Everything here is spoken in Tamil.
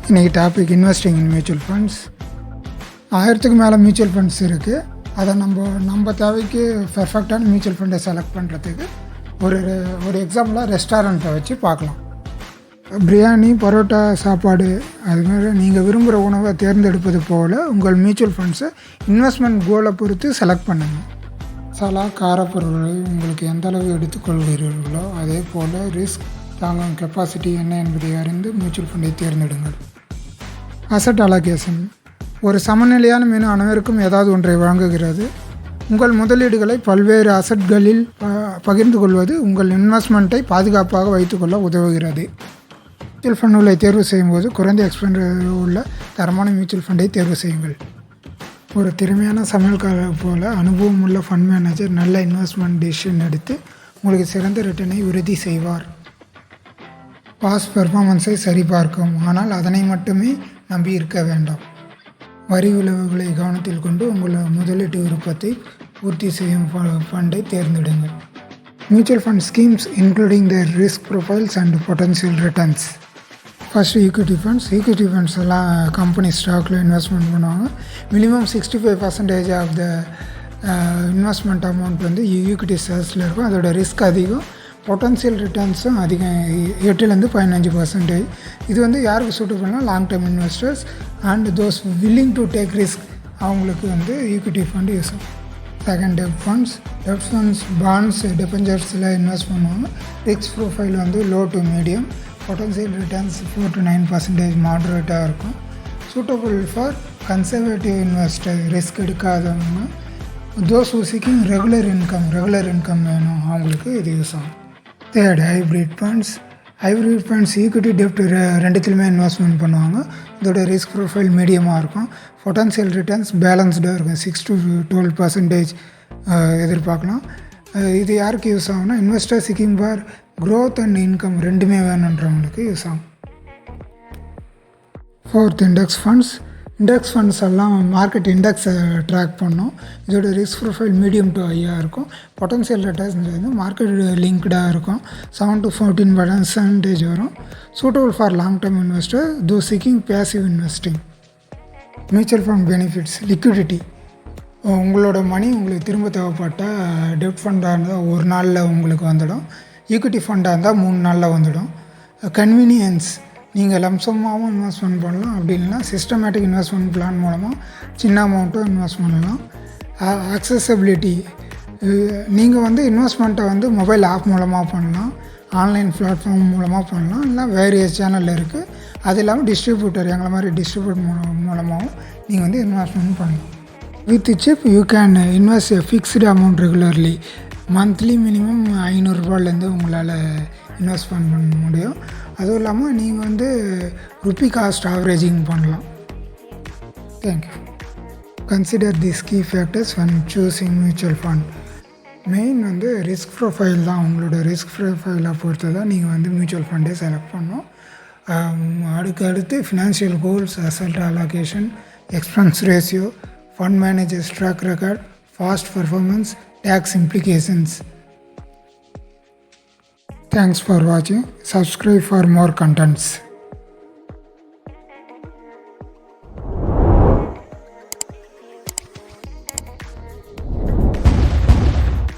இன்றைக்கி topic investing in mutual funds. 1000க்கு மேலே மியூச்சுவல் ஃபண்ட்ஸ் இருக்குது. அதை நம்ம தேவைக்கு பெர்ஃபெக்டான மியூச்சுவல் ஃபண்டை செலக்ட் பண்ணுறதுக்கு ஒரு எக்ஸாம்பிளாக ரெஸ்டாரண்ட்டை வச்சு பார்க்கலாம். பிரியாணி, பரோட்டா சாப்பாடு அதுமாதிரி நீங்கள் விரும்புகிற உணவை தேர்ந்தெடுப்பது போல் உங்கள் மியூச்சுவல் ஃபண்ட்ஸை இன்வெஸ்ட்மெண்ட் கோலை பொறுத்து செலக்ட் பண்ணுங்கள். மசாலா, காரப்பொருட்களை உங்களுக்கு எந்தளவு எடுத்துக்கொள்கிறீர்களோ அதே போல் ரிஸ்க் தாங்கும் கெப்பாசிட்டி என்ன என்பதை அறிந்து மியூச்சுவல் ஃபண்டை தேர்ந்தெடுங்கள். அசட் அலோகேஷன் ஒரு சமநிலையான மெனு அனைவருக்கும் ஏதாவது ஒன்றை வழங்குகிறது. உங்கள் முதலீடுகளை பல்வேறு அசட்களில் பகிர்ந்து கொள்வது உங்கள் இன்வெஸ்ட்மெண்ட்டை பாதுகாப்பாக வைத்துக்கொள்ள உதவுகிறது. மியூச்சுவல் ஃபண்டுகளை தேர்வு செய்யும்போது குறைந்த எக்ஸ்பென்ஸ் உள்ள தரமான மியூச்சுவல் ஃபண்டை தேர்வு செய்யுங்கள். ஒரு திறமையான சமையல்காரர் போல அனுபவம் உள்ள ஃபண்ட் மேனேஜர் நல்ல இன்வெஸ்ட்மெண்ட் டிசிஷன் எடுத்து உங்களுக்கு சிறந்த ரிட்டர்னை உறுதி செய்வார். பாஸ்ட் பெர்ஃபார்மன்ஸை சரிபார்க்கும், ஆனால் அதனை மட்டுமே நம்பி இருக்க வேண்டாம். வரி விளைவுகளை கவனத்தில் கொண்டு உங்கள் முதலீட்டு விருப்பத்தை பூர்த்தி செய்யும் ஃபண்டை தேர்ந்தெடுங்கள். Mutual fund schemes including their risk profiles and potential returns. First equity funds எல்லாம் கம்பெனி ஸ்டாக்கில் இன்வெஸ்ட்மெண்ட் பண்ணுவாங்க. Minimum 65% of the investment amount வந்து ஈக்விட்டி ஷேர்ஸில் இருக்கும். அதோட ரிஸ்க் அதிகம், பொட்டன்ஷியல் ரிட்டர்ன்ஸும் அதிகம், 8-15%. இது வந்து யாருக்கு சூட்டபுள்னா long term investors and those willing to take risk, அவங்களுக்கு வந்து ஈக்விட்டி ஃபண்ட் யூஸ் ஆகும். செகண்ட், டெப்ட் ஃபண்ட்ஸ் பாண்ட்ஸ், டிபெஞ்சர்ஸில் இன்வெஸ்ட் பண்ணுவாங்க. ரிஸ்க் ப்ரொஃபைல் வந்து low to medium, potential returns 4-9% மாடரேட்டாக இருக்கும். Suitable for conservative investor, risk எடுக்காதவங்க. Those who seeking regular income வேணும், அவங்களுக்கு இது யூஸ் ஆகும். தேர்ட், ஹைப்ரிட் ஃபண்ட்ஸ் ஈக்விட்டி டெப்ட் ரெண்டுத்துலையுமே இன்வெஸ்ட்மெண்ட் பண்ணுவாங்க. இதோட ரிஸ்க் ப்ரொஃபைல் மீடியமாக இருக்கும். பொட்டன்ஷியல் ரிட்டர்ன்ஸ் பேலன்ஸ்டாக இருக்கும், 6-12% எதிர்பார்க்கலாம். இது யாருக்கு யூஸ் ஆகும்னா investor seeking for growth and income ரெண்டுமே வேணுன்றவங்களுக்கு யூஸ் ஆகும். ஃபோர்த், இண்டெக்ஸ் ஃபண்ட்ஸ் எல்லாம் மார்க்கெட் இண்டெக்ஸை ட்ராக் பண்ணோம். இதோட ரிஸ்க் ப்ரொஃபைல் மீடியம் டு ஹையாக இருக்கும். பொட்டன்ஷியல் ரிட்டர்ன்ஸ் வந்து மார்க்கெட் லிங்க்டாக இருக்கும், 7-14% வரும். Suitable for long term investor though seeking passive investing. Mutual fund benefits, liquidity. உங்களோட மணி உங்களுக்கு திரும்ப தேவைப்பட்டால் டெப்ட் ஃபண்டாக இருந்தால் ஒரு நாளில் உங்களுக்கு வந்துடும். ஈக்விட்டி ஃபண்டாக இருந்தால் 3 நாளில் வந்துடும். கன்வீனியன்ஸ், நீங்கள் லம்சமாகவும் இன்வெஸ்ட்மெண்ட் பண்ணலாம், அப்படி இல்லைனா சிஸ்டமேட்டிக் இன்வெஸ்ட்மெண்ட் பிளான் மூலமாக சின்ன அமௌண்ட்டும் இன்வெஸ்ட் பண்ணலாம். அக்சசபிலிட்டி, நீங்கள் வந்து இன்வெஸ்ட்மெண்ட்டை வந்து மொபைல் ஆப் மூலமாக பண்ணலாம், ஆன்லைன் பிளாட்ஃபார்ம் மூலமாக பண்ணலாம், இல்லை வேரியஸ் சேனல் இருக்குது. அது இல்லாமல் டிஸ்ட்ரிபியூட்டர், எங்களை மாதிரி டிஸ்ட்ரிபியூட் மூலமாகவும் நீங்கள் வந்து இன்வெஸ்ட்மெண்ட் பண்ணலாம். With chip you can invest fixed amount regularly. Monthly minimum 500 ரூபாயிலேருந்து உங்களால் இன்வெஸ்ட்மெண்ட் பண்ண முடியும். அதுவும் இல்லாமல் நீங்கள் வந்து ருப்பி காஸ்ட் ஆவரேஜிங் பண்ணலாம். Thank you. Consider this key factors when choosing mutual fund. Main வந்து ரிஸ்க் ப்ரொஃபைல் தான். உங்களோட ரிஸ்க் ப்ரொஃபைலை பொறுத்து தான் நீங்கள் வந்து மியூச்சுவல் ஃபண்டே செலக்ட் பண்ணணும். அடுத்து financial goals, asset allocation, expense ratio, fund managers track record, past performance, tax implications. Thanks for watching. Subscribe for more contents.